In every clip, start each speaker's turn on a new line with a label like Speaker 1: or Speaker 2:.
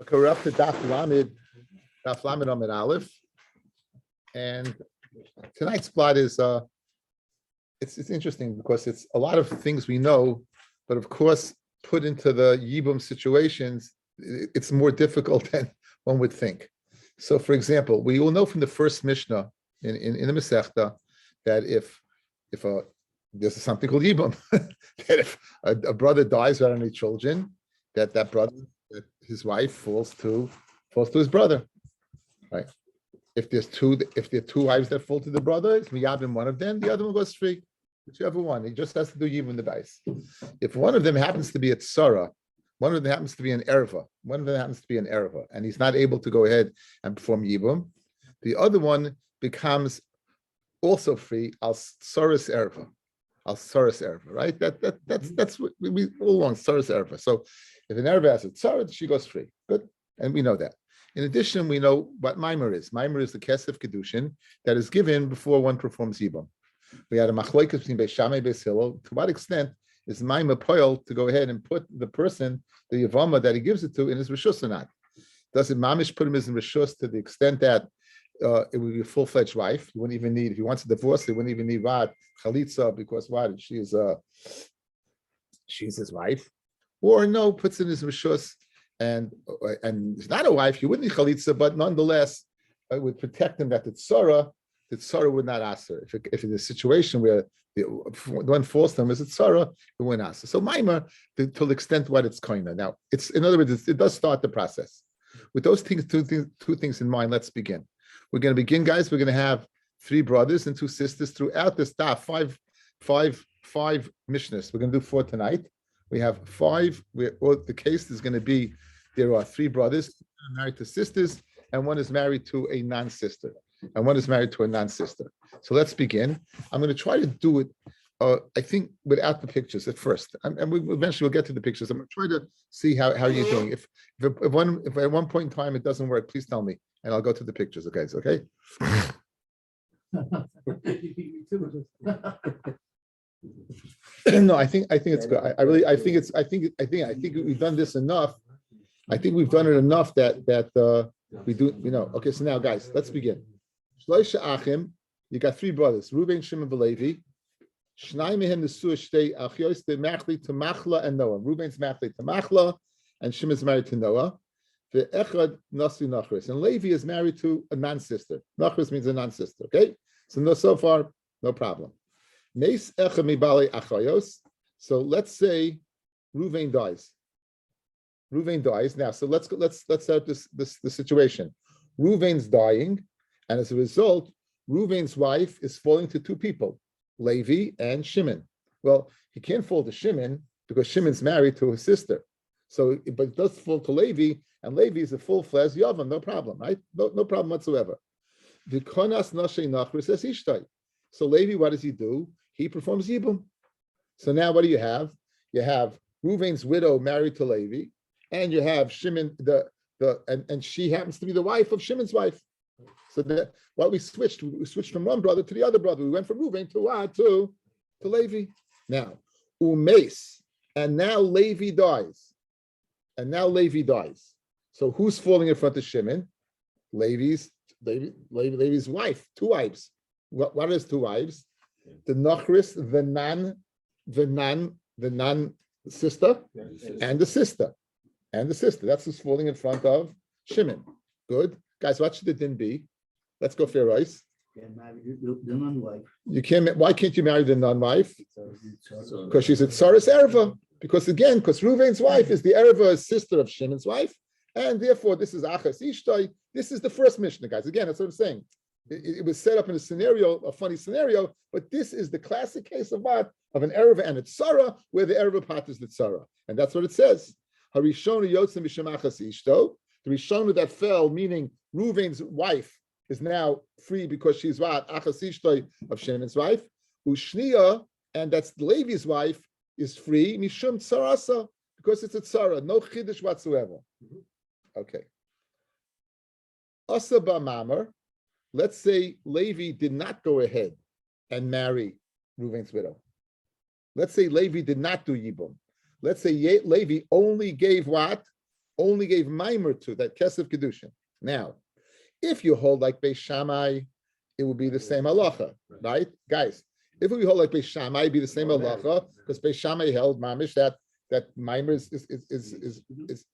Speaker 1: Okay, we're up to Daf Lamed Amid Aleph, and tonight's plot is it's interesting because it's a lot of things we know, but of course, put into the Yibum situations, it's more difficult than one would think. So, for example, we all know from the first Mishnah in the Masechta that if there's something called Yibum, that if a brother dies without any children, that brother, that his wife falls to his brother, right? If there are two wives that fall to the brother, it's miyabim one of them, the other one goes free. Whichever one, he just has to do yibum the bais. If one of them happens to be a tsara, one of them happens to be an erva, and he's not able to go ahead and perform yibum, the other one becomes also free al tsaras erva. Right? That's what we all want, tsaras erva. So if an erva has a tsara, she goes free. Good, and we know that. In addition, we know what Maimer is. Maimer is the kesef kedushin that is given before one performs yibum. We had a machloikas between Beis Shammai and Beis Hillel. To what extent is Maimer poil to go ahead and put the person, the Yevamot that he gives it to, in his rishus or not? Does it mamish put him in rishus to the extent that it would be a full-fledged wife? He wouldn't even need, if he wants to divorce, he wouldn't even need what? Chalitza, because what? She's his wife. Or no, puts in his rishus, and he's not a wife, you wouldn't need chalitza, but nonetheless, it would protect him that the tzara would not ask her. If in a situation where the one falls to him is a tzara, it wouldn't ask her. So Maimer, to the extent what it's koina. Now, it's, in other words, it does start the process. With those things, two things in mind, let's begin. We're going to begin, guys. We're going to have 3 brothers and 2 sisters throughout this daf, five mishnahs. We're going to do 4 tonight. We have 5. The case is going to be there are 3 brothers married to sisters, and one is married to a non-sister, and one is married to a non-sister. So let's begin. I'm going to try to do it, I think, without the pictures at first, and we eventually we'll get to the pictures. I'm going to try to see how you're doing. If at one point in time it doesn't work, please tell me, and I'll go to the pictures. Okay, it's okay. No, I think it's good. I think we've done this enough. I think we've done it enough that we do, Okay, so now, guys, let's begin. Shloisha Achim, you got 3 brothers, Reuven, Shimon, and Levi. Shnai mehem nesuah shtei achios de machli to Machla and Noah. Reuven's machli to Machla, and Shimon's married to Noah. The Echad nasi Nachris, and Levi is married to a non-sister. Nachris means a non-sister. Okay, so far, no problem. Meis Echad mibali achayos. So let's say Reuven dies. Now, so let's set up the situation. Reuven's dying, and as a result, Reuven's wife is falling to 2 people, Levi and Shimon. Well, he can't fall to Shimon because Shimon's married to his sister. So, but it does fall to Levi, and Levi is a full-fledged Yavam, no problem, right? No problem whatsoever. V'konas nashay nachris es ishtai. So Levi, what does he do? He performs Yibum. So now what do you have? You have Reuven's widow married to Levi, and you have Shimon, and she happens to be the wife of Shimon's wife. So that we switched from one brother to the other brother. We went from Reuven to Levi. Now, Umeis, and now Levi dies. So who's falling in front of Shimon? Levi's wife, 2 wives. What is 2 wives? The Nachris, the non sister, and the sister. That's who's falling in front of Shimon. Good. Guys, what should the din be? Let's go fair rice.
Speaker 2: The non-wife.
Speaker 1: Why can't you marry the non-wife? Because she's a tsaras erva. Because Reuven's wife is the erva, sister of Shimon's wife, and therefore this is achas ishtoi. This is the first Mishnah, guys. Again, that's what I'm saying. It was set up in a funny scenario, but this is the classic case of what? Of an erva and a tsara, where the erva part is the tsara. And that's what it says. Harishonu yotzim b'shem achas ishto. The Rishonu that fell, meaning Reuven's wife, is now free because she's what? Achas ishtoi of Shimon's wife. Ushniya, and that's Levi's wife, is free, mishum tsarasa, because it's a tsara, no chiddush whatsoever. Okay. Asa ba'mamar, let's say Levi did not go ahead and marry Reuven's widow. Let's say Levi did not do Yibum. Let's say Levi only gave what? only gave Maimer to that Kesef Kedushin. Now, if you hold like Beis Shammai, it would be the same halacha, right? Guys, if we hold like Beis Shammai, it'd be the same halacha, because Beis Shammai held mamish that Maimer is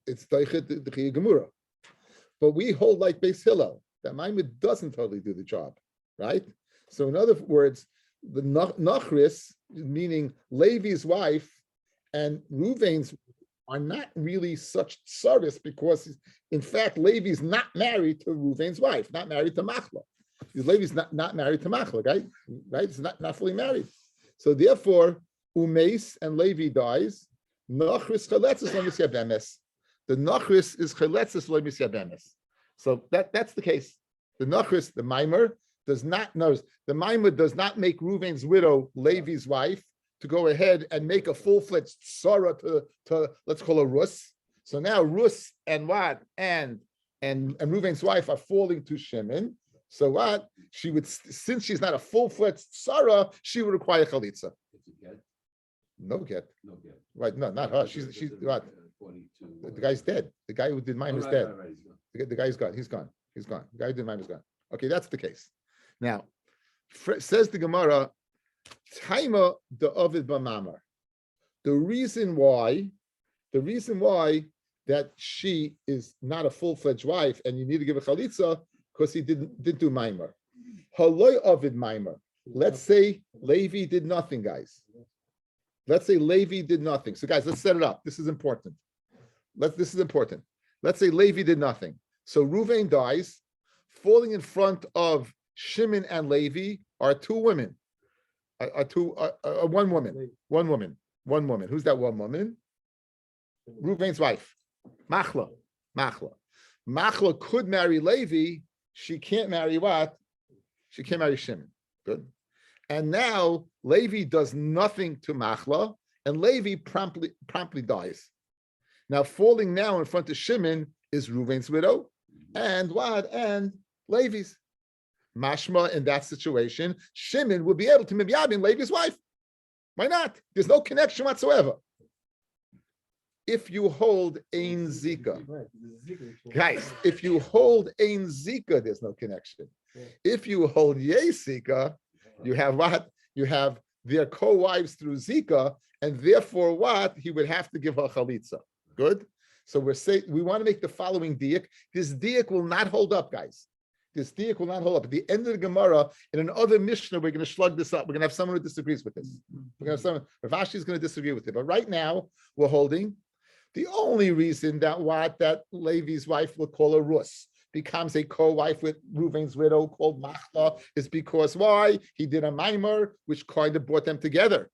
Speaker 1: Doichet the Chiyah Gemura. But we hold like Beis Hillel, that Maimer doesn't totally do the job, right? So in other words, the Nachris, meaning Levi's wife and Ruvain's, are not really such tsaris, because in fact Levi's not married to Ruvain's wife, not married to Machla. Levi's not married to Machla, right? It's not fully married. So therefore, Umeis and Levi dies. Nachris chaletzes lo misyabemes. The Nachris is chaletzes lo misyabemes. So that's the case. The Nachris, the Maimer, does not make Ruvain's widow Levi's wife to go ahead and make a full-fledged Sarah to let's call her Rus. So now Rus and what? And Ruvain's wife are falling to Shimon. So what? She would, since she's not a full-fledged Sarah, she would require Chalitza. No get. Right, no, not her. She's what? The guy's dead. The guy who did mine is dead. The guy's gone. He's gone. The guy who did mine is gone. Okay, that's the case. Now, says the Gemara, Taima the Ovid B'Mamar. The reason why that she is not a full-fledged wife and you need to give a chalitza, because he didn't do Maimer. Haloi Ovid Maimer. Let's say Levi did nothing, guys. Let's say Levi did nothing. So guys, let's set it up. This is important. This is important. Let's say Levi did nothing. So Ruvain dies. Falling in front of Shimon and Levi are two women. One woman. Who's that one woman? Ruvain's wife. Machla. Machla could marry Levi. She can't marry what? She can't marry Shimon. Good. And now Levi does nothing to Machla, and Levi promptly dies. Now falling now in front of Shimon is Ruvain's widow, and what? And Levi's. Mashma, in that situation, Shimon would be able to mibyabin Levi's wife. Why not? There's no connection whatsoever. If you hold Ein Zika, guys, if you hold Ein Zika, there's no connection. If you hold Yei Zika, you have what? You have their co-wives through Zika, and therefore what? He would have to give her chalitza. Good? So we're saying we want to make the following diak. This diak will not hold up, guys. This diak will not hold up. At the end of the Gemara, in another Mishnah, we're going to slug this up. We're going to have someone who disagrees with this. We're going to have someone, Rav Ashi is going to disagree with it. But right now, we're holding the only reason that Levi's wife, will call her Rus, becomes a co-wife with Ruvain's widow called Machla is because why? He did a Maimer, which kind of brought them together.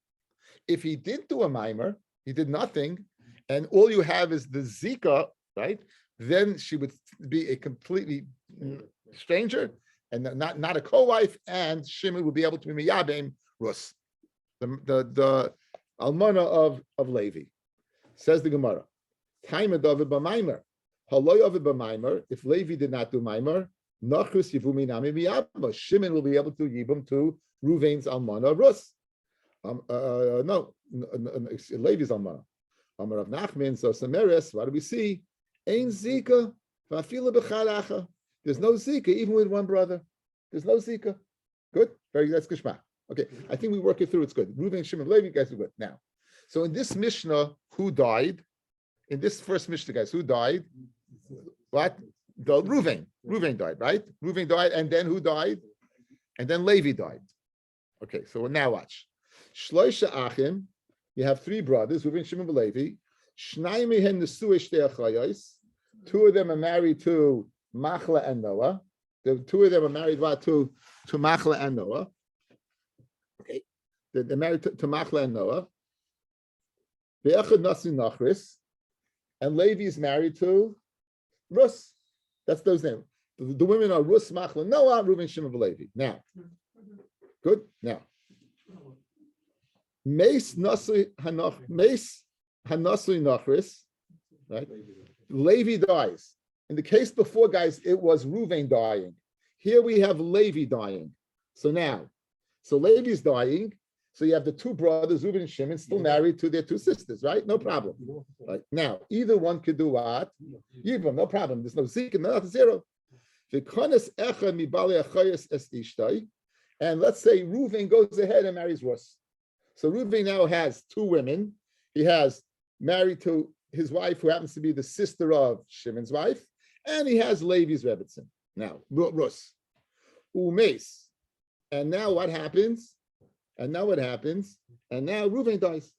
Speaker 1: If he didn't do a Maimer, he did nothing, and all you have is the Zika, right? Then she would be a completely stranger and not a co-wife, and Shimon would be able to be Miyabim Rus, the Almana of Levi. Says the Gemara, Taima David b'Maimer. Haloi David b'Maimer. If Levi did not do Maimer, Nachus Yivumi Nami Miyabba. Shimon will be able to yibum to Ruvain's Almana Rus. No, Levi's Almana. Amar of Nachman. So Samaris. What do we see? Ein Zika v'afila b'chalacha. There's no Zika even with one brother. There's no Zika. Good. Very. That's Geshma. Okay. I think we work it through. It's good. Ruvain, Shimon, Levi. Guys are good now. So in this Mishnah, who died? In this first Mishnah, guys, who died? What? The Ruvain. Ruvain died, right? Ruvain died, and then who died? And then Levi died. Okay, so now watch. Shloisha Achim, you have three brothers, Ruvain, Shimon, and Levi. Shnai mehen nesuah shtei achayos. Two of them are married to Machla and Noah. The two of them are married to Machla and Noah. Okay, they're married to Machla and Noah. And Levi is married to Rus. That's those names. The women are Rus, Machla, Noah, Reuven, Shimon, Levi. Now, good. Now, Mace Hanasui Nachris, right? Levi dies. In the case before, guys, it was Reuven dying. Here we have Levi dying. So Levi's dying. So you have the two brothers, Reuben and Shimon, still married to their two sisters, right? No problem. Right now, either one could do what? Yibam, no problem. There's no zik and nothing, zero. And let's say Reuven goes ahead and marries Rus. So Reuven now has two women. He has married to his wife, who happens to be the sister of Shimon's wife, and he has Levi's Rebbetzin. Now, Rus. Umes. And now what happens? And now Reuven dies.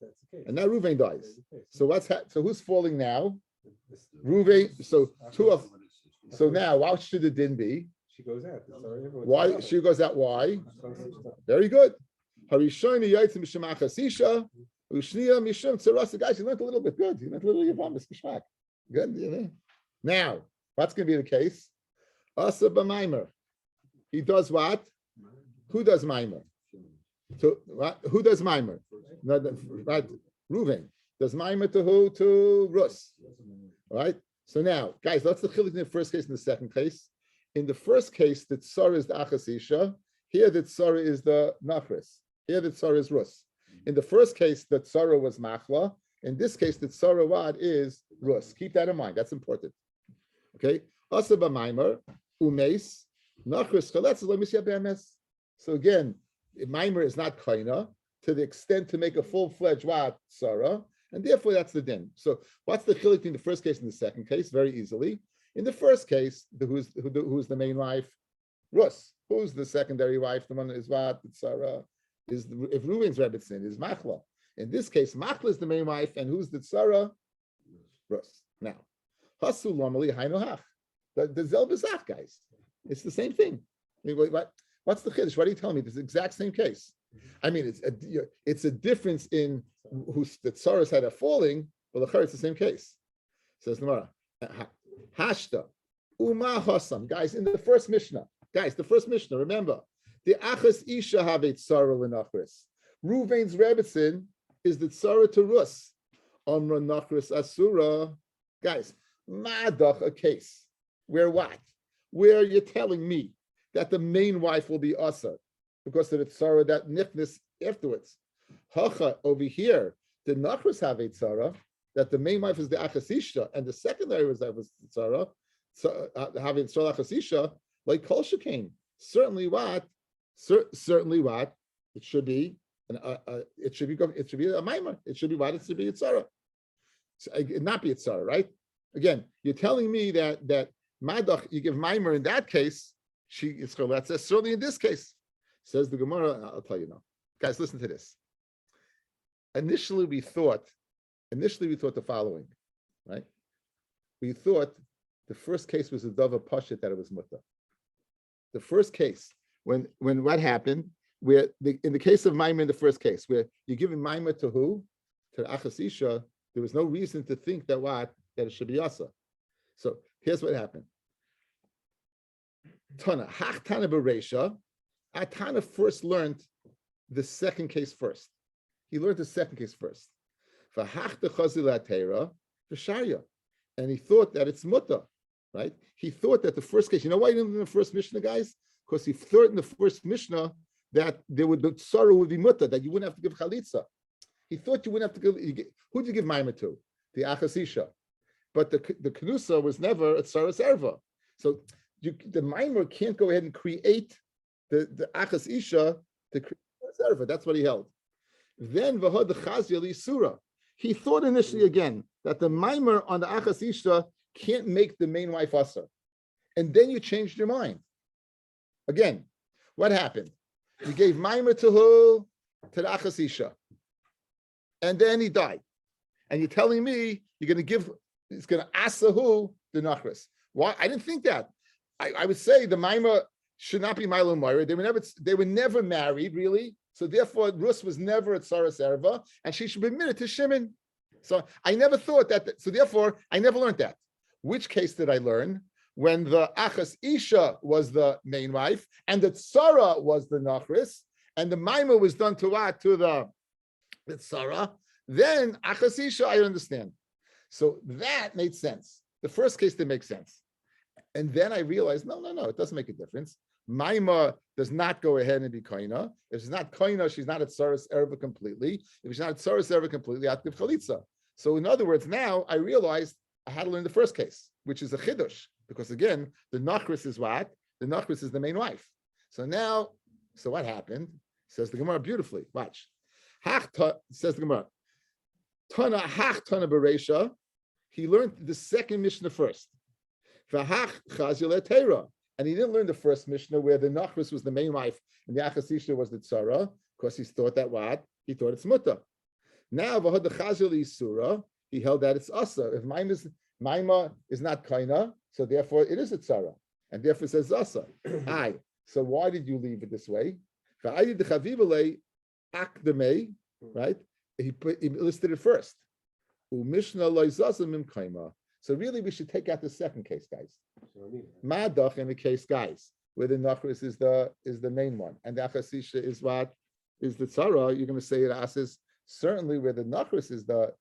Speaker 1: So so who's falling now? Reuven. So now what should the din be?
Speaker 3: She goes out.
Speaker 1: Why she goes out? Why? Very good. Guys, you learned a little bit. Good. You learned a little Yevamot Geschmack. Good. You know. Now, what's going to be the case? Asa b'maimer. He does what? Who does maimer? So who does maimer? No, right. Reuven does maimer to who? To Rus. All right. So now, guys, let's the chilik in the first case and the second case. In the first case, the tsar is the achasisha. Here, the tsar is the nachris. Here, the tsar is Rus. In the first case, the tsar was machla. In this case, the tsar wad is Rus. Keep that in mind. That's important. Okay. Asa b'maimer umeis nachris chaletz. Let me see be'emes. So again, maimer is not kaina to the extent to make a full-fledged wad tsara. And therefore, that's the din. So, what's the chilik between the first case and the second case? Very easily. In the first case, who's the main wife? Rus. Who's the secondary wife? The one that is what? Tzara. If Reuven's Rebbetzin is Machla. In this case, Machla is the main wife, and who's the Tzara? Rus. Now, Hasu normally Hainohach. The Zelbazach guys. It's the same thing. I mean, what's the chiddush? What are you telling me? It's the exact same case. I mean, it's a difference in who's the tsaras had a falling, but the it's the same case. Says the Gemara, Hashta, Uma Hasam. Guys, in the first Mishnah, remember, the Achas Isha have a tsara l'nachris. Reuven's Rebbetzin is the tsara to Rus. Omra nachris asura. Guys, madach a case. Where what? Where you're telling me that the main wife will be Asa because of the tzara that nichnis afterwards. Hacha over here, the nachris have a tzara that the main wife is the achasisha and the secondary was the tzara. Having tzara achasisha like kol shekain. Certainly what? It should be. It should be a maimer. It should be what? It should be a tzara. So, not be a tzara, right? Again, you're telling me that madach you give maimer in that case. It's choletz. Certainly in this case, says the Gemara. I'll tell you now, guys. Listen to this. Initially, we thought the following, right? We thought the first case was a dava pashit that it was mutter. The first case, when what happened, in the case of maimer in the first case, where you're giving maimer to who? To the achasisha, there was no reason to think that it should be asa. So here's what happened. Tana, Hachtana Beresha, Atana first learned the second case first. He learned the second case first. For Hachta Chazilatera, for Sharia. And he thought that it's mutta, right? He thought that the first case, you know why he didn't learn the first Mishnah, guys? Because he thought in the first Mishnah that the tzara would be mutta, that you wouldn't have to give chalitza. He thought you wouldn't have to give, who'd you give maimer to? The achasisha. But the knusa was never a tzara serva. So the maimer can't go ahead and create the achas isha to create a serva. That's what he held. Then v'hod the chazia l'isura. He thought initially again that the maimer on the achas isha can't make the main wife asa. And then you changed your mind. Again, what happened? You gave maimer to who? To the achas isha. And then he died. And you're telling me you're going to give, it's going to asa who? The nachris. Why? I didn't think that. I would say the maimer should not be Milo Moira. They were never married, really. So therefore, Rus was never at Saras Erva, and she should be married to Shimon. So I never thought that. So therefore, I never learned that. Which case did I learn? When the Achas Isha was the main wife, and the Tzara was the Nachris, and the Maima was done to what? To the Tzara. Then Achas Isha, I understand. So that made sense. The first case didn't make sense. And then I realized, no, it doesn't make a difference. Maima does not go ahead and be koina. If she's not koina, she's not at Saras Erva completely. If she's not at Saras Erva completely, I'll give chalitza. So in other words, now I realized I had to learn the first case, which is a chidush, because again, the nachris is what? The nachris is the main wife. So now, so what happened? Says the Gemara beautifully. Watch. Says the Gemara. Tana hach tana bereisha. He learned the second Mishnah first. V'hach chazil etera. And he didn't learn the first Mishnah where the nachris was the main wife and the achasisha was the tzara, because he thought that what? He thought it's muta. Now v'had the chazil isura. He held that it's asa. If maima is not kaina, so therefore it is a tzara, and therefore it says asa. Aye. So why did you leave it this way? Right? He listed it first. So really, we should take out the second case, guys. Madach in the case, guys, where the nachris is the main one, and the achasisha is what is the tzara. You're going to say it asses certainly where the nachris is the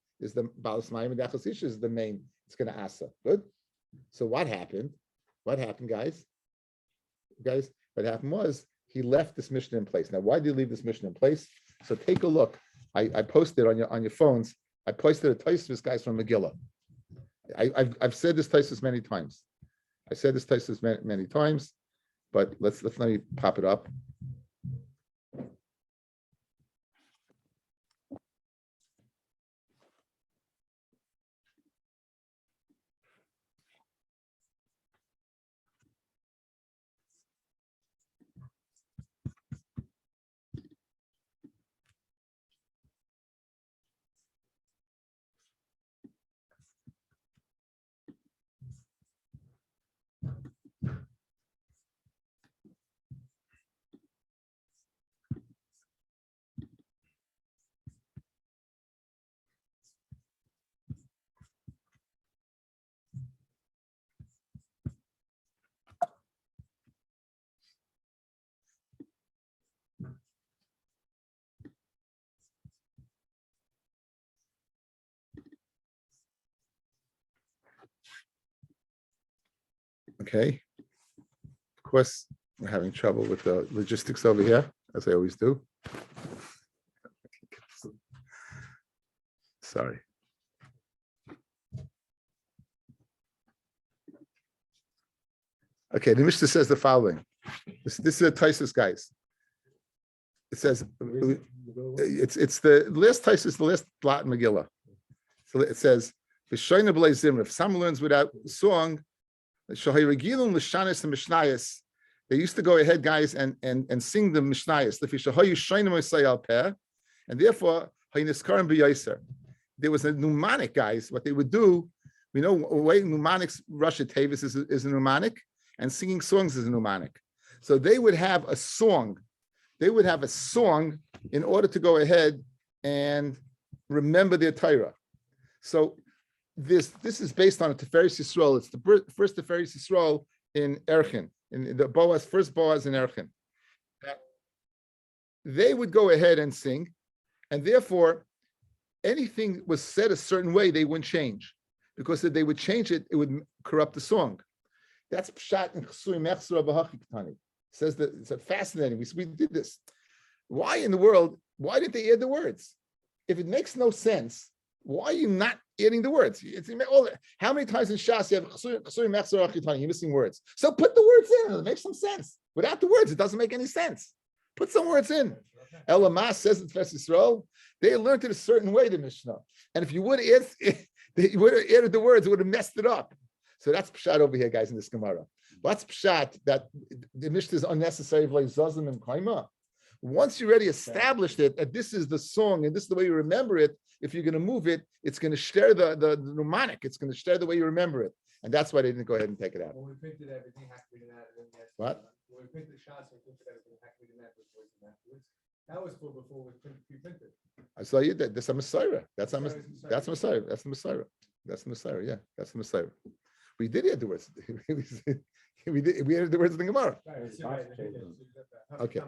Speaker 1: balas mayim, and the achasisha is the main. It's going to asa. Good. So what happened? What happened, guys? Guys, what happened was he left this Mishnah in place. Now, why did he leave this Mishnah in place? So take a look. I posted on your phones. I posted a Tosfos, guys, from Megillah. I've said this Tosfos many times. I said this Tosfos many times, but let me pop it up. Okay. Of course, we're having trouble with the logistics over here, as I always do. Sorry. Okay, the Mishnah says the following. This is a Tosfos, guys. It says it's the last Tosfos, the last blot in Megillah. So it says, if someone learns without song, they used to go ahead, guys, and sing the Mishnayos. And therefore, there was a mnemonic, guys. What they would do, we know way mnemonics, Russia Tavis is a mnemonic, and singing songs is a mnemonic. So they would have a song. They would have a song in order to go ahead and remember their Torah. So this is based on a Tiferes Yisrael. It's the first Tiferes Yisrael in Erchin, in the first Boaz in Erchin. They would go ahead and sing, and therefore anything was said a certain way, they wouldn't change, because if they would change it, it would corrupt the song. That's pshat in Chsui Mechsura B'Hachik. Says that it's fascinating. We did this. Why in the world? Why did they add the words? If it makes no sense, why are you not adding the words? How many times in Shas you have Chsui Mechsura B'Hachik? You're missing words. So put the words in. It makes some sense. Without the words, it doesn't make any sense. Put some words in. Elamas says in Tiferes Yisrael, they learned it a certain way, the Mishnah. And if you would have added the words, it would have messed it up. So that's pshat over here, guys, in this Gemara. What's pshat? That the Mishnah is unnecessary, like Zazim and Kaima. Once you already established it, that this is the song and this is the way you remember it, if you're going to move it, it's going to share the mnemonic. It's going to share the way you remember it. And that's why they didn't go ahead and take it out.
Speaker 3: When we printed everything, had to be done
Speaker 1: What?
Speaker 3: When we printed the shots, we printed everything, had to be done afterwards. That was for before we pre-printed.
Speaker 1: I saw you did. That's a Messiah. That's a Messiah. That's Messiah. That's the Messiah. That's the Messiah. Yeah, that's the Messiah. We did add the words. We added the words in the Gemara. Okay.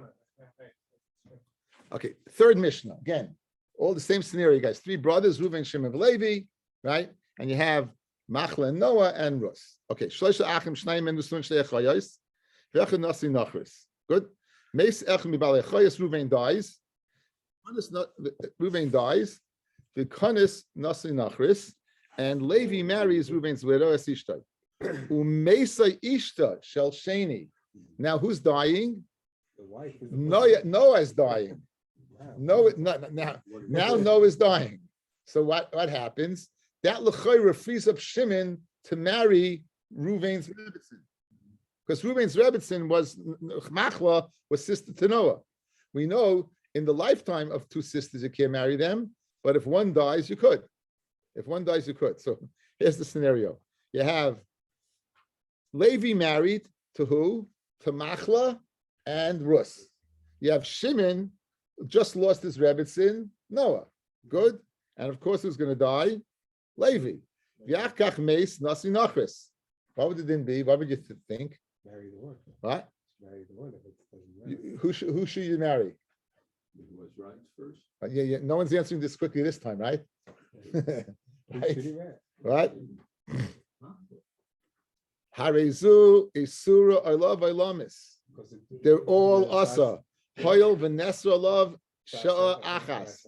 Speaker 1: Okay. Third Mishnah. Again, all the same scenario, guys. Three brothers, Reuven, Shimon, and Levi, right? And you have Machla and Noah and Rus. Okay. V'echad nasi nachris. Good. Meis echad mibalei chayas, Ruvain dies. Ruvain dies. V'kanis nasi nachris. And Levi marries Ruvain's widow as Ishtai. Umeisa Ishta shel Sheni. Now who's dying?
Speaker 3: The wife is
Speaker 1: Noah is dying. Now Noah is dying. So what happens? That L'chayra frees up Shimon to marry Ruvain's Rebbetzin. Because Ruvain's Rebbetzin was Machla, was sister to Noah. We know in the lifetime of two sisters you can't marry them, but if one dies, you could. If one dies, you could. So here's the scenario. You have Levi married to who? To Machla and Rus. You have Shimon, just lost his Rebbetzin, Noah. Good. And of course, who's going to die? Levi. Yachkach meis nasi nachris. What would it then be? What would you think?
Speaker 3: marry the one.
Speaker 1: What?
Speaker 3: Marry the one if it doesn't matter.
Speaker 1: Who should you marry?
Speaker 4: Was right first.
Speaker 1: Yeah. No one's answering this quickly this time, right?
Speaker 3: Who
Speaker 1: Right.
Speaker 3: should he marry?
Speaker 1: Right? Harezu, Isura, I love Ilamis.
Speaker 3: Because it-
Speaker 1: They're all
Speaker 3: the
Speaker 1: asa. Hoyel, Vanessa, love, Sha'a, Achas.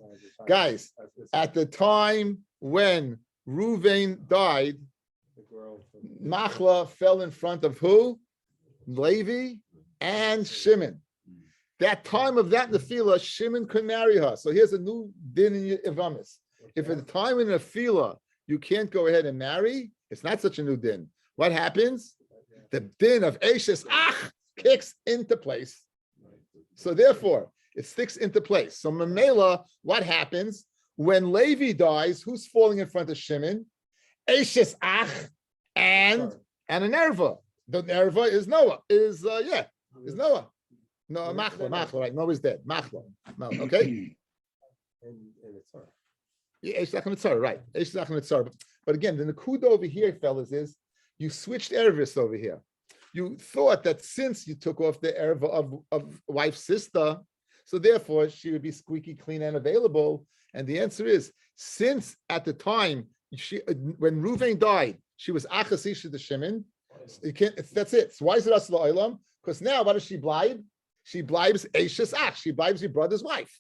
Speaker 1: Guys, at the time when Ruvain died,
Speaker 3: the girl from-
Speaker 1: Machla fell in front of who? Levi and Shimon. That time of that nefila, Shimon could marry her. So here's a new din in Yevamot. If at the time in a nefila you can't go ahead and marry, it's not such a new din. What happens? The din of Eishes Ach kicks into place. So therefore, it sticks into place. So Mamela, what happens when Levi dies? Who's falling in front of Shimon? Eishes Ach and a Nerva. The Nerva is Noah. Is Noah. No, Machla, right? Noah's dead. Machla. No, okay.
Speaker 3: And it's her.
Speaker 1: Yeah, Eish Zachem Tzar, right? Eish Zachem Tzar. But again, the Nakuda over here, fellas, is you switched Ervis over here. You thought that since you took off the Erva of wife's sister, so therefore she would be squeaky clean and available. And the answer is, since at the time when Ruvain died, she was Achasisha the Shimon. You can't. That's it. So why is it Asla Olam? Because now what does she blibe? She blibes Eishes Ach. She blibes your brother's wife.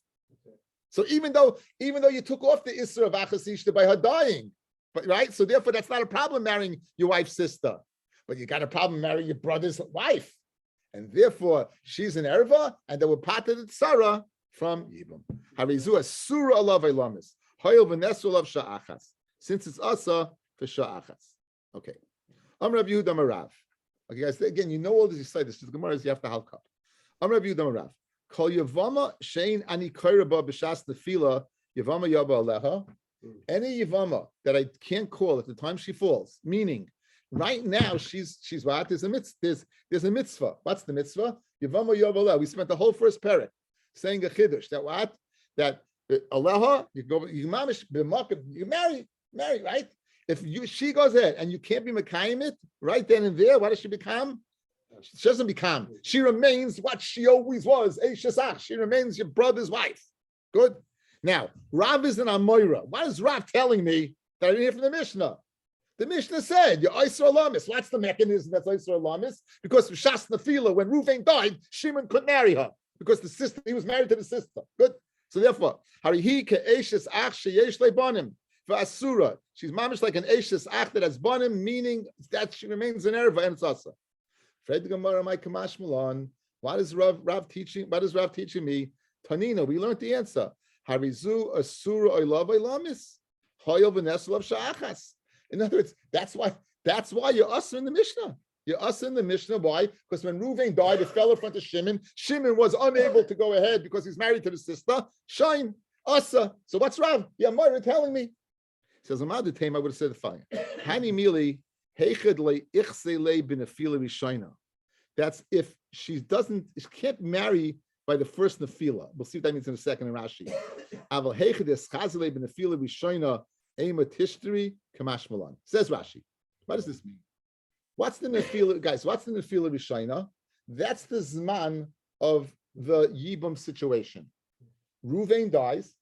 Speaker 1: So even though you took off the Isra of Achasishta by her dying, but right, so therefore that's not a problem marrying your wife's sister, but you got a problem marrying your brother's wife, and therefore she's an erva, and they were parted Sarah from Yibam. Harizu Asura alav elamis Hoyel v'nesu alav sha'achas, since it's asa for sha'achas. Okay, Rabbi Yehuda Marav. Okay, guys, again, you know all this. You say this. The Gemara is you have to halk up. Rabbi Yehuda Marav. Kol Yevama shein ani koiraba b'shas nefila Yevama yaba aleha. Any Yevama that I can't call at the time she falls, meaning right now she's what? There's a mitzvah. What's the mitzvah? Yevama yaba aleha. We spent the whole first parak saying a chiddush that what? That aleha, you marry, right? If she goes ahead and you can't be mekayim it right then and there, what does she become? She doesn't become. She remains what she always was. Eishesach. She remains your brother's wife. Good. Now, Rav is an Amoira. What is Rav telling me that I didn't hear from the Mishnah? The Mishnah said, you're Isra Lamis. What's the mechanism that's Isra Lamis? Because Shas Nefila, when Ruvain died, Shimon couldn't marry her because the sister, he was married to the sister. Good. So therefore, Harihi ke Eishes Ach sheyesh lebanim. For Asura, she's mamish like an Eishes Ach that has banim, meaning that she remains an erva and it's asa. What is Rav teaching? What is Rav teaching me? Tanina, we learned the answer. Harizu asura oilav oilamis. Hoyel v'nesulav sha'achas. In other words, that's why you're us in the Mishnah. You're us in the Mishnah. Why? Because when Ruvain died, it fell in front of Shimon. Shimon was unable to go ahead because he's married to the sister. Shine, asa. So what's Rav? Yeah, Moira telling me. He says, I'm out of time. I would have said the following. Hani mili. That's if she can't marry by the first nefila. We'll see what that means in a second in Rashi. Says Rashi. What does this mean? What's the nefila, guys? What's the nefila rishayna? That's the zman of the yibum situation. Ruvain dies.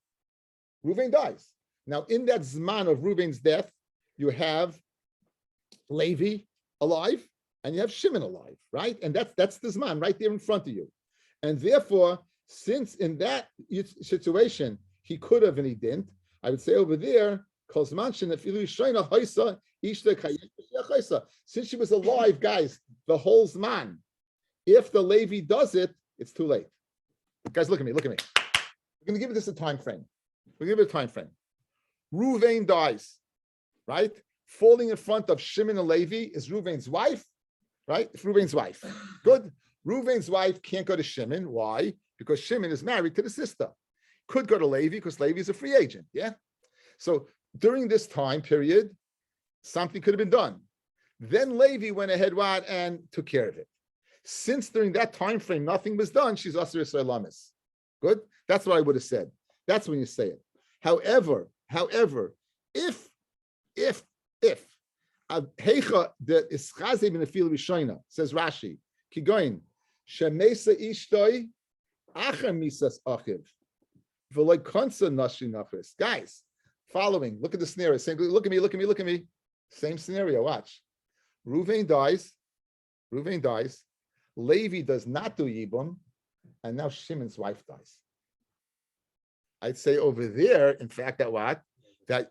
Speaker 1: Now, in that zman of Ruvain's death, you have Levi alive and you have Shimon alive, right? And that's the Zman right there in front of you. And therefore, since in that situation, he could have and he didn't, I would say over there, since she was alive, guys, the whole Zman, if the Levi does it, it's too late. Guys, look at me. We're going to give this a time frame. Ruvain dies, right? Falling in front of Shimon and Levi is Ruvain's wife, right? It's Ruvain's wife. Good. Ruvain's wife can't go to Shimon. Why? Because Shimon is married to the sister. Could go to Levi because Levi is a free agent. Yeah. So during this time period, something could have been done. Then Levi went ahead and took care of it. Since during that time frame nothing was done, she's Asr Yisrael Lamis. Good. That's what I would have said. That's when you say it. However, if Heicha the Ischaze ben Afil Rishona, says Rashi, Kigoin Shemesa Ishtoi Acher Misas Achiv V'loy Konsa Nashi Nachris. Guys, following. Look at the scenario. Same. Look at me. Same scenario. Watch. Ruvain dies. Levi does not do Yibum, and now Shimon's wife dies. I'd say over there, in fact, that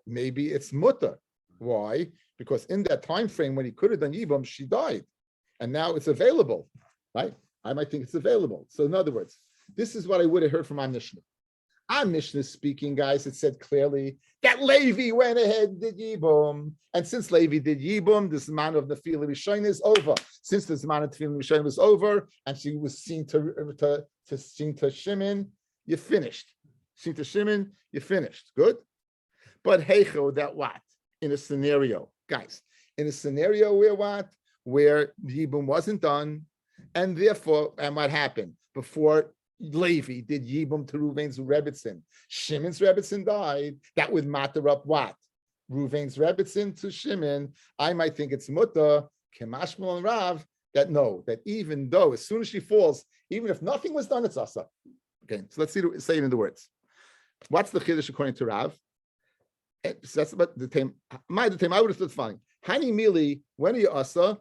Speaker 1: maybe it's mutter. Why? Because in that time frame when he could have done Yibum, she died, and now it's available, right? I might think it's available. So in other words, this is what I would have heard from our Mishnah. Our Mishnah speaking, guys, it said clearly that Levi went ahead and did Yibum. And since Levi did Yibum, the Zman of the Nefila Rishon is over. Since the Zman of the Nefila Rishon was over, and she was seen to Shimon, you finished. Seen to Shimon, you finished. Good? But heicho, that what? In a scenario, guys, in a scenario where what? Where Yibum wasn't done, and therefore, and what happened? Before Levi did Yibum to Ruvain's Rebbitzin. Shimon's Rebbitzin died. That would matter up what? Ruvain's Rebbitzin to Shimon. I might think it's Mutta, Kemashmal and Rav, that even though as soon as she falls, even if nothing was done, it's Asa. Okay, so let's say it in the words. What's the Chiddush according to Rav? So that's about the time. I would have thought fine. Hani Mili, when are you Asa?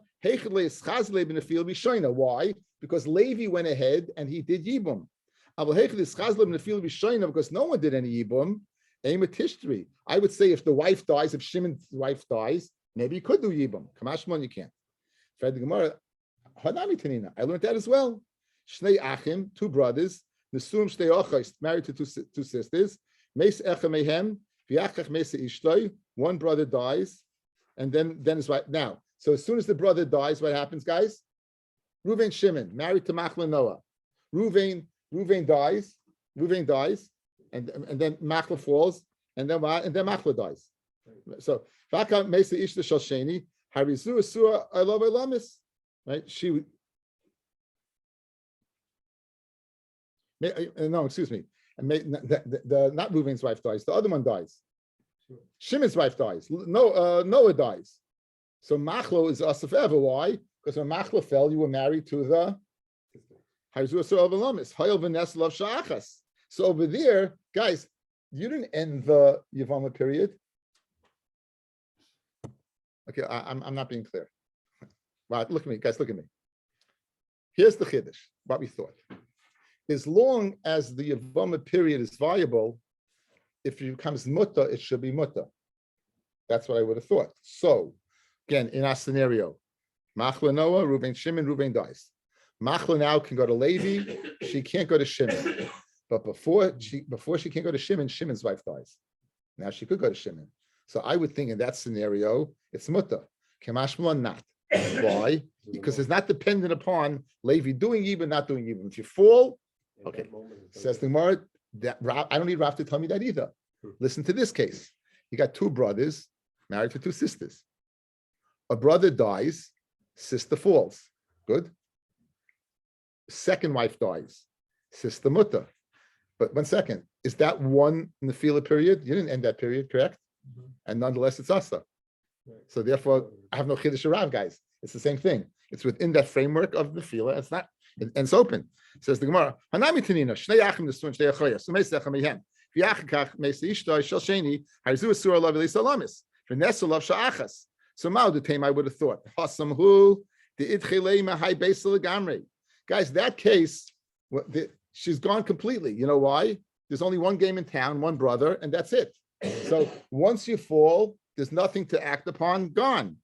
Speaker 1: Why? Because Levi went ahead and he did Yibum. Because no one did any Yibum. I would say if the wife dies, if Shimon's wife dies, maybe you could do Yibum. Kamashmon, you can't. I learned that as well. Shnei Achim, two brothers. Nesum Shtei Ochos, married to two sisters. Meis Echa Mehem, V'achach Meis Ishtoi. One brother dies, and then it's right now. So as soon as the brother dies, what happens, guys? Ruvain Shimon, married to Machla Noah. Ruvain dies, and then Machla falls, and then what? And then Machla dies. So Vaka Mesa Ishta Shalsheni, Harizu Asura Elov Elamis. Right? She no, excuse me. The not Ruvain's wife dies, the other one dies. Shimon's wife dies. Noah dies. So Machlo is Asaf ever. Why? Because when Machlo fell, you were married to the So over there, guys, you didn't end the Yevamot period. Okay, I'm not being clear. Right, look at me, guys, look at me. Here's the Chiddush, what we thought. As long as the Yevamot period is viable, if it becomes Mutta, it should be Mutta. That's what I would have thought. So, again, in our scenario, Machla Noah, Ruvain Shimon, Ruvain dies. Machla now can go to Levi, she can't go to Shimon. But before she can go to Shimon, Shimon's wife dies. Now she could go to Shimon. So I would think in that scenario, it's Mutta. Kemashma not. Why? Because it's not dependent upon Levi doing Yibum, not doing Yibum. If you fall, okay. Says the Gemara, I don't need Rav to tell me that either. Listen to this case. You got two brothers married to two sisters. A brother dies, sister falls. Good. Second wife dies, sister Mutta. But 1 second, is that one Nefila period? You didn't end that period, correct? Mm-hmm. And nonetheless, it's Asa. Right. So therefore, I have no Chiddush Rav, guys. It's the same thing. It's within that framework of Nefila. It's not, and it's open. Says the Gemara, Hanami Tanina, Shnei Achim Nesuin, Shnei Achoyas, so Meisach Mehem, V'yachakach Meisach Ishtoi, Shel Sheni, Harizu Asur Alav Elisa Lamis, V'nesu Lav Sha'achas. So Mao the Tame, I would have thought, Hasam Hu, The itchilei mahai beisel legamrei. Guys, that case, she's gone completely. You know why? There's only one game in town, one brother, and that's it. So once you fall, there's nothing to act upon. Gone.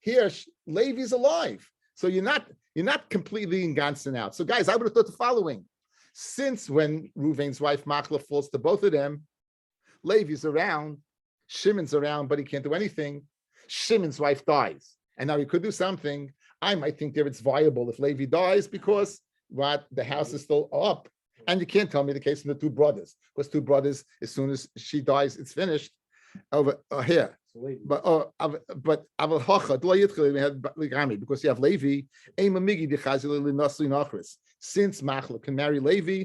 Speaker 1: Here, Levi's alive, so you're not completely in Gansen out. So, guys, I would have thought the following: since when Reuven's wife Machla falls to both of them, Levi's around, Shimon's around, but he can't do anything. Shimon's wife dies, and now he could do something. I might think that it's viable if Levi dies because the house is still up, and you can't tell me the case of the two brothers, because two brothers, as soon as she dies, it's finished over here. But because you have Levi, since Machla can marry Levi,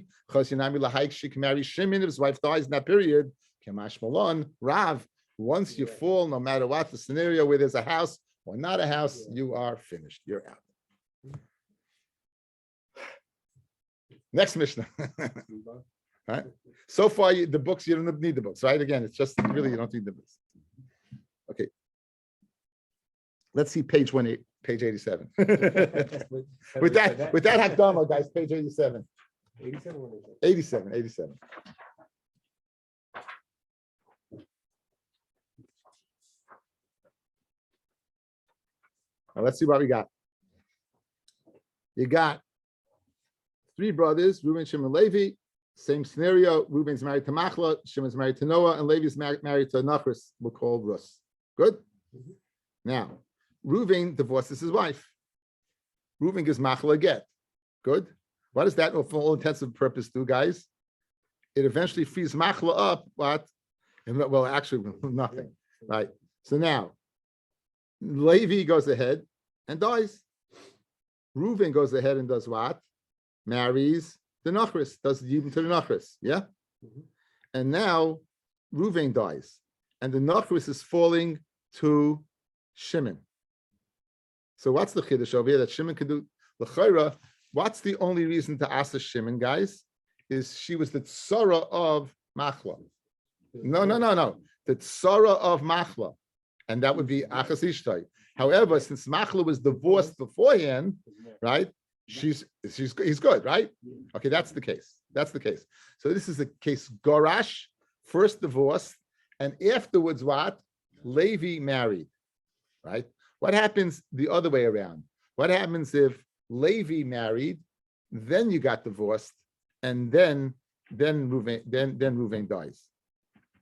Speaker 1: she can marry Shimon if his wife dies in that period. Kemash Malon, Rav. Once you fall, no matter what the scenario, where there's a house or not a house, you are finished. You're out. Next Mishnah. Right? So far, the books, you don't need the books, right? Again, it's just really, you don't need the books. Okay. Let's see page 87. with that Hakdama, guys, page 87. 87. Now let's see what we got. You got three brothers, Reuben, Shimon, Levi. Same scenario. Reuben's married to Machla, Shimon's married to Noah, and Levi's married to Nachris. We'll call Rus. Good? Mm-hmm. Now, Reuben divorces his wife. Reuben gives Machla a get. Good? What does that, for all intents and purposes, do, guys? It eventually frees Machla up, but, well, actually, nothing. Right? So now, Levi goes ahead and dies. Reuven goes ahead and does what? Marries the Nachris, does the Yibum to the Nachris, yeah? Mm-hmm. And now Reuven dies, and the Nachris is falling to Shimon. So what's the chiddush over here that Shimon can do? L'chayra, what's the only reason to ask Shimon, guys? Is she was the tzara of Machla. No. The tzara of Machla. And that would be Achas Ishtai. However, since Machla was divorced beforehand, right? He's good, right? Okay, that's the case. So this is the case Gorash, first divorced, and afterwards what? Levi married, right? What happens the other way around? What happens if Levi married, then you got divorced, and then Reuven dies?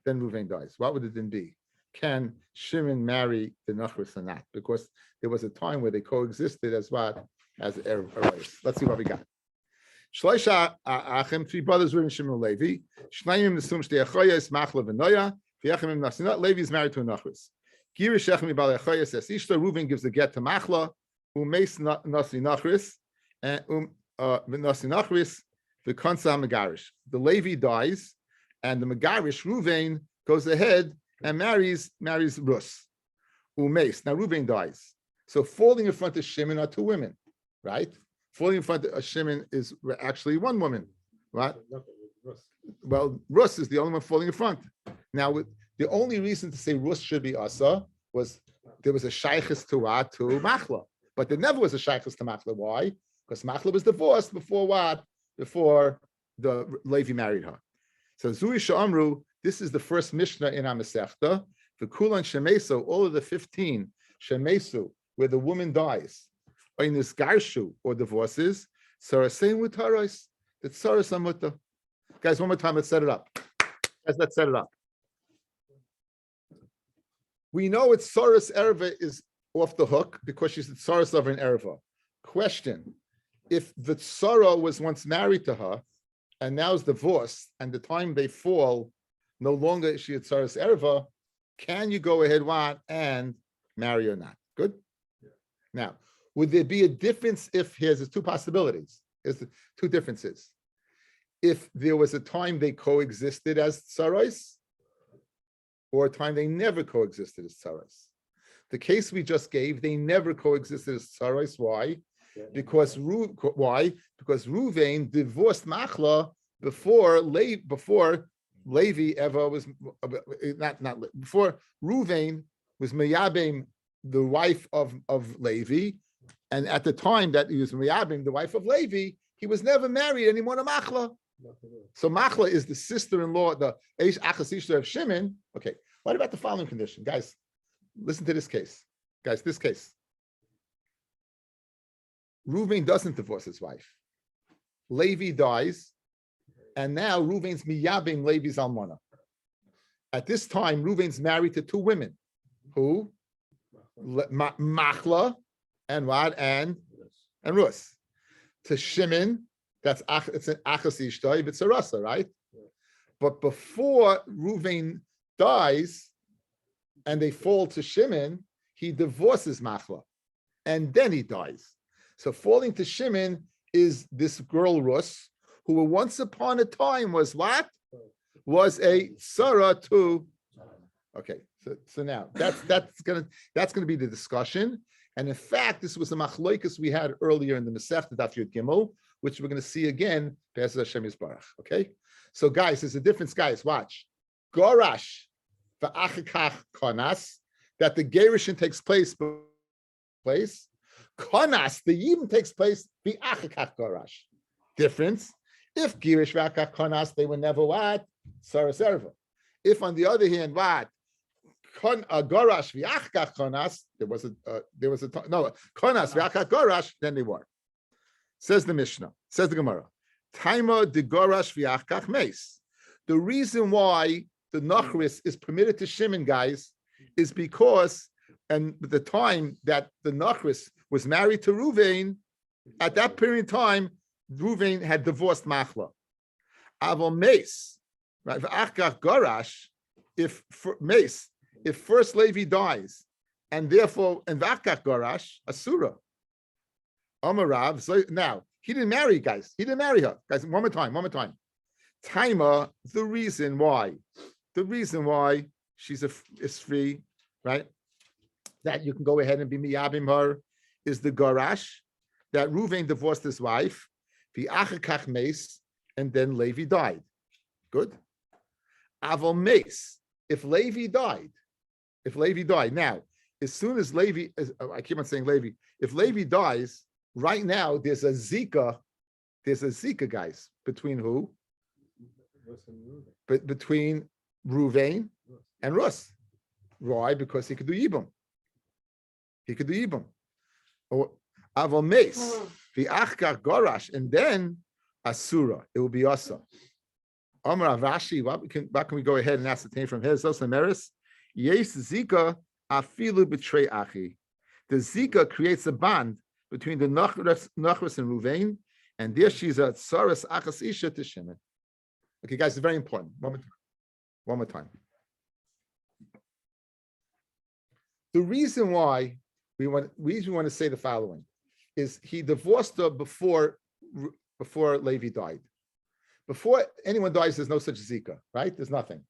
Speaker 1: Then Reuven dies. What would it then be? Can Shimon marry the Nachris or not? Because there was a time where they coexisted as what? As Erev. Let's see what we got. Shloisha Achim, three brothers, Reuben, Shimon, Levi. Shnayim Nesum Shtei Achoyes, Machla v'Noya. V'Yachim Nasinat. Levi is married to a Nachris. Girish Echem Ibal Achoyes es Ishta. Reuben gives the get to Machla. Umeis Nasi Nachris. And Nasi Nachris v'Konsa Megarish. The Levi dies, and the Megarish Reuven goes ahead and marries Rus. Umeis. Now Reuven dies. So falling in front of Shimon are two women, right? Falling in front of Shimon is actually one woman, right? Well, Rus is the only one falling in front. Now, the only reason to say Rus should be Asa was there was a shaykhis to Machla, but there never was a shaykhis to Machla. Why? Because Machla was divorced before what? Before the Levi married her. So Zui Sha'amru, this is the first Mishnah in our Masechta. The Kulan Shemesu, all of the 15 Shemesu, where the woman dies, or in this garshu or divorces, sarasein with taros, that's sarasamutta. Guys, one more time, let's set it up. Let's set it up. We know it's saras erva is off the hook because she's the saras of an erva. Question: if the tsara was once married to her and now is divorced, and the time they fall, no longer is she a saras erva, can you go ahead and marry or not? Good. Now, would there be a difference if there's two possibilities? There's two differences. If there was a time they coexisted as tsaros, or a time they never coexisted as tsaros. The case we just gave, they never coexisted as tsaros. Why? Because Reuven divorced Machla before Levi ever was not before Reuven was meyabim the wife of Levi, and at the time that he was Miyabim, the wife of Levi, he was never married anymore to Machla. So Machla is the sister-in-law, the Eish Achasishta of Shimon. Okay, what about the following condition? Guys, listen to this case. Guys, this case. Reuven doesn't divorce his wife. Levi dies, and now Reuven's Miyabim Levi's Almana. At this time, Reuven's married to two women. Who? Machla and what? And Rus. To Shimon, it's an Achas Ishtay, it's a Rasa, right? But before Reuven dies and they fall to Shimon, he divorces Machla and then he dies. So falling to Shimon is this girl Rus, who once upon a time was what? Was a Sarah to. Okay, so now that's gonna be the discussion. And in fact, this was a machloikus we had earlier in the Masechta Daf Yud Gimel, which we're going to see again. Okay, so guys, there's a difference. Guys, watch. Gorash v'achikach konas, that the gerushin takes place. Konas, the yibum takes place. V'achikach gorash. Difference. If girish v'achikach konas, they were never what? Sarah serva. If on the other hand, what? Gorash v'achkach konas, there was a konas v'achkach gorash, then they were. Says the Mishnah, says the Gemara, Taima de gorash v'achkach meis. The reason why the nachris is permitted to Shimon, guys, is because, and the time that the nachris was married to Reuven, at that period of time, Reuven had divorced Machla. Aval meis, right? V'achkach gorash, if first Levi dies, and therefore, and V'achkach Gorash, Asura. Amarav, so now, he didn't marry, guys. He didn't marry her. Guys, one more time. Taima, the reason why she's is free, right? That you can go ahead and be miyabim her, is the Gorash, that Reuven divorced his wife, V'achakach meis, and then Levi died. Good? Aval meis, if Levi died, now, as soon as Levi, I keep on saying Levi, if Levi dies, right now there's a Zika, guys, between who? But between Reuven and Rus. Why? Because he could do Yibum. Or Aval Meis, the Achkar Gorash, and then Asura, it will be Asa. Amar Rashi, what can we go ahead and ascertain from here? Zosa Meris. Yes, Zika afilu betray achi. The Zika creates a bond between the Nachris and Reuven, and there she's a Tsaras Achas Isha to Shimon. Okay, guys, it's very important. One more time. The reason why we want to say the following is he divorced her before Levi died. Before anyone dies, there's no such Zika, right? There's nothing.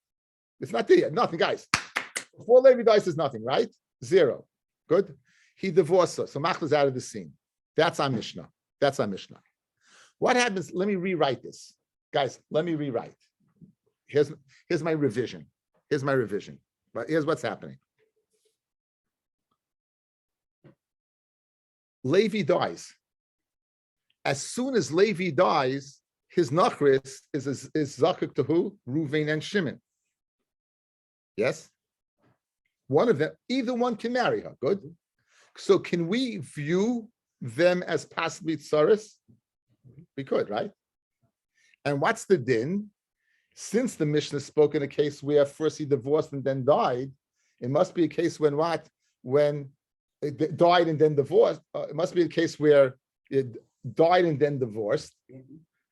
Speaker 1: It's not there yet. Nothing, guys. Before Levi dies, there's nothing, right? Zero. Good. He divorced her. So Machla's out of the scene. That's our Mishnah. What happens? Let me rewrite this. Guys, let me rewrite. Here's my revision. But here's what's happening. Levi dies. As soon as Levi dies, his nachris is zakuk to who? Reuven and Shimon. Yes? One of them, either one can marry her. Good. So can we view them as possibly tsaris? We could, right? And what's the din? Since the Mishnah spoke in a case where first he divorced and then died, it must be a case when what? When it died and then divorced. It must be a case where it died and then divorced.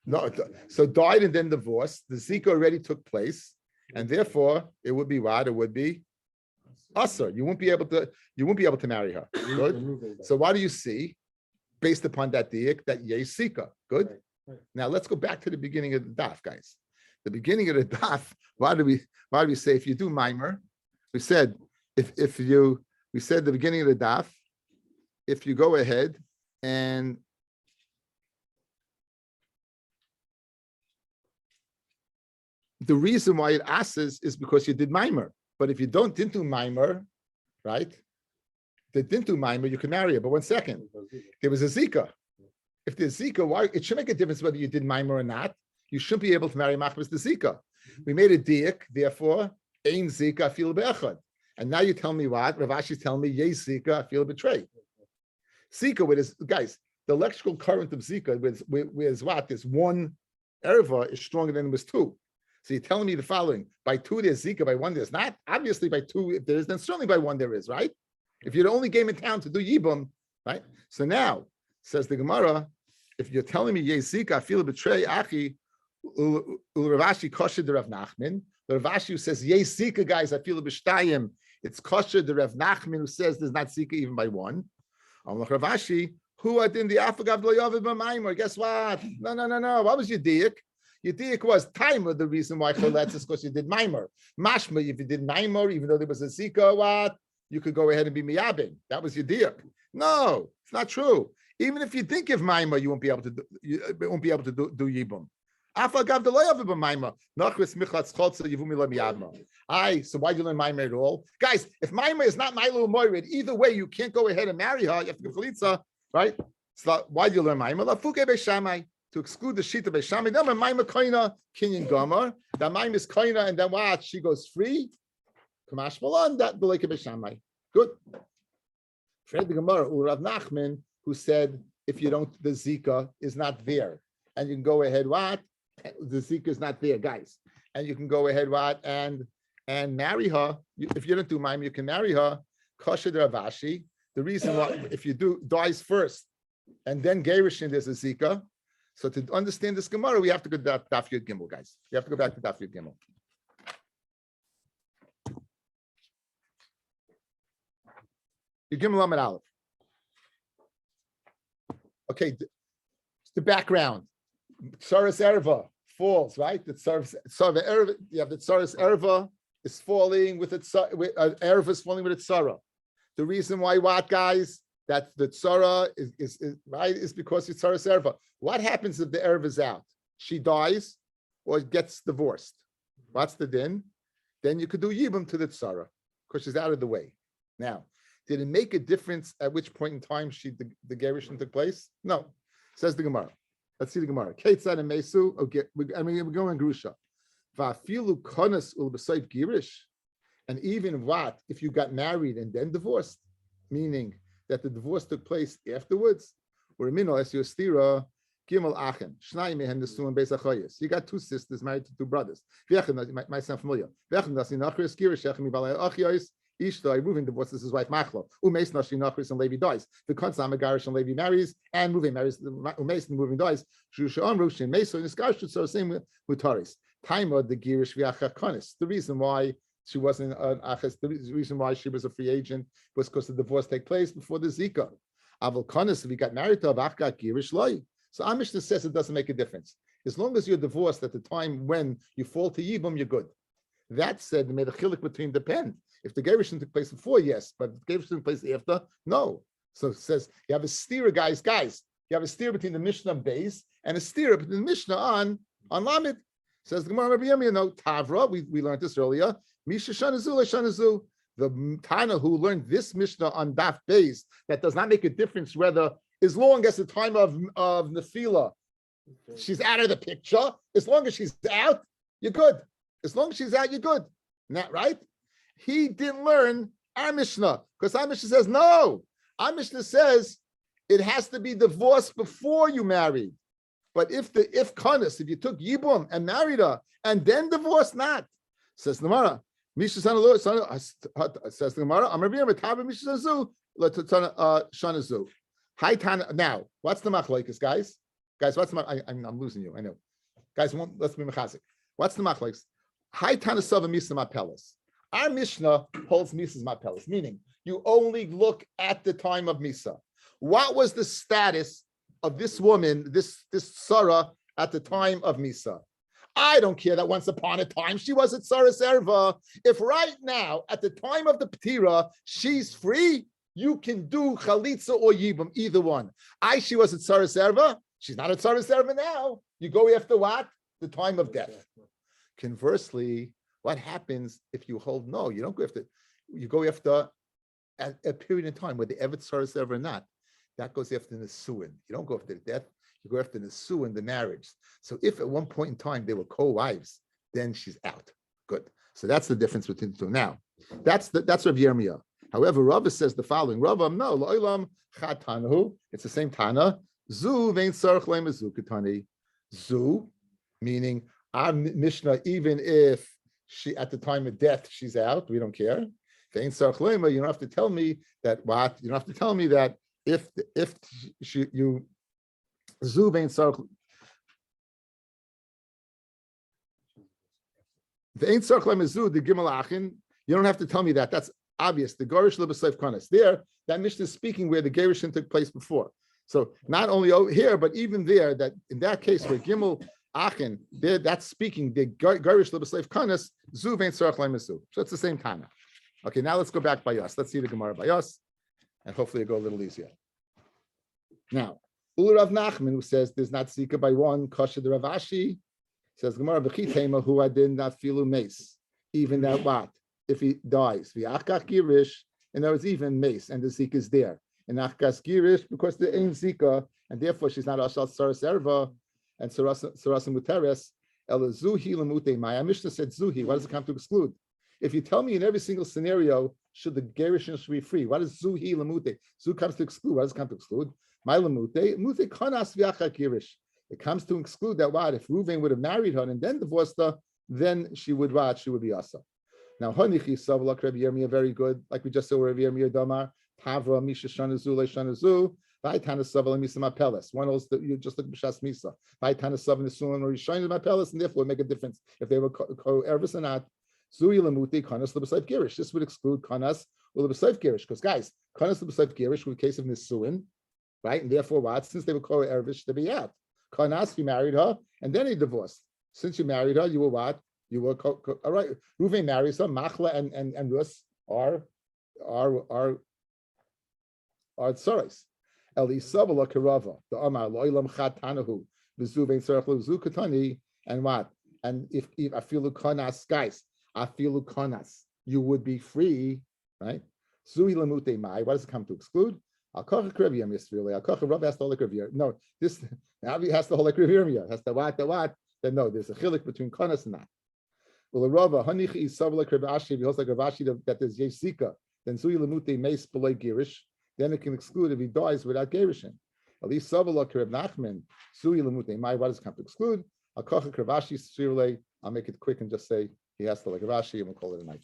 Speaker 1: No, so died and then divorced. The Zika already took place, and therefore it would be what? It would be Asur. You won't be able to marry her. Good. So what do you see based upon that diak? That Yesika. Good. Right. Now let's go back to the beginning of the daf, guys. The beginning of the daf. Why do we say if you do mimer? We said we said the beginning of the daf. If you go ahead and the reason why it asks is because you did mimer. But if you didn't do mimer, right? that didn't do Maimer, you can marry her. But 1 second, there was a Zika. If there's Zika, why it should make a difference whether you did Maimer or not. You shouldn't be able to marry Machmas the Zika. We made a diak, therefore, Ein Zika feel be'echad. And now you tell me what? Rav Ashi's telling me, Yei Zika, I feel betrayed. Zika with his guys, the electrical current of Zika with what? There's one erva is stronger than it was two. So you're telling me the following: by two there's Zika, by one there's not. Obviously, by two if there is, then certainly by one there is, right? If you're the only game in town to do Yibum, right? So now says the Gemara, if you're telling me Yei Zika, I feel betray Achi, Uravashi kosher the Rav Nachman. The Rav Ashi who says Yei Zika, guys, I feel b'shtayim. It's kosher the Rav Nachman who says there's not Zika even by one. Rav Ashi, who are in the Afagav lo yavid b'maimer? Guess what? No. What was your diak? Your diak was timer. The reason why choletz is because you did maimer. Mashma, if you did maimer, even though there was a Zika, what? You could go ahead and be miyabing. That was your diak. No, it's not true. Even if you think of maimer, you won't be able to do. You won't be able to do yibum. Afagav lo yavid b'maimer. Nachris michatz chotza yivumi lo miyadma. So why do you learn maimer at all, guys? If maimer is not mailu moirid, either way, you can't go ahead and marry her. You have to give chalitza. Right? So why do you learn Maimah? Lafuke Beishamai, to exclude the Shita Beishamai. Then when Maimah Koina, Kinyan Gomer, that Maimah is Koina, and then what? She goes free. Kamash Malon, that Beleke Beishamai. Good. Fred the Gemara, Rav Nachman, who said if you don't, the Zika is not there. And you can go ahead, what? The Zika is not there, guys. And you can go ahead, what? And marry her. If you don't do Maimah, you can marry her. Kosher Ravashi. The reason why, if you do dies first and then Gerishin, there's a Zika. So to understand this Gemara, we have to go to Daf Yud Gimel, guys. We have to go back to Daf Yud Gimel. Yud Gimel Amid Aleph. Okay, the background. Tsaras Erva falls, right? The Tsaras Erva, you have the Tsaras Erva is falling with its Erva is falling with its Sarah. The reason why what, guys, that the tzara is right is because it's tzara serva. What happens if the erva is out? She dies or gets divorced. What's the din? Then you could do yibum to the tzara because she's out of the way. Now, did it make a difference at which point in time the gerushin took place? No. Says the Gemara. Let's see the Gemara. Ketzad and Mesu. Okay, we're going grusha. Vafilu konas ul b'sayf girish. And even what if you got married and then divorced, meaning that the divorce took place afterwards? Or mino es yostira gimel achen shnai mehen nesuim beis achayis. You got two sisters married to two brothers. Might sound familiar. V'echem nasi nachris girish echem ibalei achayis. Ishtai Reuven divorces his wife Machlo. Umeis nashi nachris and Levi dies. The Konsa Megarish and Levi marries, and Reuven marries. Umeis and Reuven dies. Shusha Amru Shin Meso in the Skash. So same with Taris. Taima the girish v'achakonis. The reason why she wasn't an achas. The reason why she was a free agent was because the divorce take place before the Zika. Aval Konis, if he got married to a Vachka Girish Loi. So our Mishnah says it doesn't make a difference. As long as you're divorced at the time when you fall to Yibum, you're good. That said, they made a chilik between depend. If the Gerushin took place before, yes, but if the Gerushin took place after, no. So it says you have a steer, guys. You have a steer between the Mishnah base and a steer between the Mishnah on Lamed. Says the Gemara Rabbi Yomi, no, Tavra, we learned this earlier. Misha Shanazu. The Tana who learned this Mishnah on Daf Beis, that does not make a difference whether, as long as the time of Nefila, she's out of the picture. As long as she's out, you're good. As long as she's out, you're good. Not right? He didn't learn our Mishnah, because our Mishnah says no. Our Mishnah says it has to be divorced before you married. But if you took Yibum and married her and then divorced, not. Says the Gemara. Says the Gemara. I'm Shanazu. Hi Tana. Now, what's the machlokes, guys? Guys, what's the I'm losing you. I know. Guys, let's be mechazik. What's the machlokes? Hi Tana Sava Misa Mapelis. Our Mishnah holds Misa's Mapelis, meaning you only look at the time of Misa. What was the status of this woman, this Sarah, at the time of Misa? I don't care that once upon a time she was at Sarah Serva. If right now, at the time of the Ptira, she's free, you can do Chalitza or Yibum, either one. She was at Sarah Serva. She's not at Sarah Serva now. You go after what? The time of death. Conversely, what happens if you hold no? You don't go after. You go after at a period in time, whether Evet Saras ever or not, that goes after the Nisuin. You don't go after the death, you go after the Nisuin, the marriage. So if at one point in time they were co-wives, then she's out. Good. So that's the difference between the two. Now, that's Rav Yirmiyah. However, Rava says the following: Rava, no, lo'ilam chatanahu. It's the same Tana. Zu vein sarch le'mezu ketani. Zu, meaning our Mishnah, even if she at the time of death she's out, we don't care. Vein sarch le'ma. You don't have to tell me that what. You don't have to tell me that if you zu vein sarch. Vein sarch le'mezu the gimel achin. You don't have to tell me that. That's obvious. The Garish Libasayf Kanas. There, that Mishnah is speaking where the Gerishin took place before. So not only over here, but even there, that in that case where Gimel Achin, there that's speaking the Garish Libasayf Kanas, Zu Vein Sarach Lemisu. So it's the same Tana. Okay, now let's go back by us. Let's see the Gemara by us, and hopefully it'll go a little easier. Now, Ulu Rav Nachman, who says there's not Zika by one, Kasha the Ravashi, says Gemara B'chitema, who I did not feel mace, even that what? If he dies, v'achkach girish, and there was even mace, and the zika is there. And achkas girish, because there ain't zika, and therefore she's not ashal saras erva, and sarasa muteres. Zuhi lamute maya. Mishnah said zuhi. What does it come to exclude? If you tell me in every single scenario should the gerishin should be free, what is zuhi lamute? Zu comes to exclude. What does it come to exclude? My lamute mute kanas v'achkach girish. It comes to exclude that what if Reuven would have married her and then divorced her, then she would what? She would be asa. Now, Honichi Savlak Rabbi Yirmiyah, very good. Like we just saw Rabbi Yirmiyah Damar, Tavra Misha Shanazu Le Shanazu, Vaitana Savla Misa Mapelis. One is that you just look at Bishas Misa. Vaitana Savla Nisun or Yishayim Mapelis, and therefore make a difference if they were co-ervis or not. Zui Lamuti Kanas Lebasayf Girish. This would exclude Kanas or Lebasayf Girish, because guys, Kanas Lebasayf Girish in the case of Nisuin, right? And therefore, what? Since they were co-ervis, to be out. Kanas, you married her, and then he divorced. Since you married her, you were what? You were all right. Reuven marries her. Machla and Rus are tsaris. Elisabela Karava, the Amar Loilam Chatanahu, Vizuvein Serachlu Zukatani, and what? And if Afilu Konas, guys, Afilu Konas, you would be free, right? Zui Lamute Mai. What does it come to exclude? Al Kocha Krivia Misrili. Al Kocha Rav has the whole Krivia. No, this now he has the whole Krivia. Has the what? Then no, there's a chilik between Konas and that. Well, Rava Hanichi is like Rav Ashi. He holds like Rav Ashi that there's Yesika. Then Zui Lamute Meis Belay Girish. Then it can exclude if he dies without Gerishin. At least Savala Rav Nachman Zui Lamute Mai. What does it come to exclude? I'll call it Rav Ashi Shirley. I'll make it quick and just say he has to like Rav Ashi, and we'll call it a night.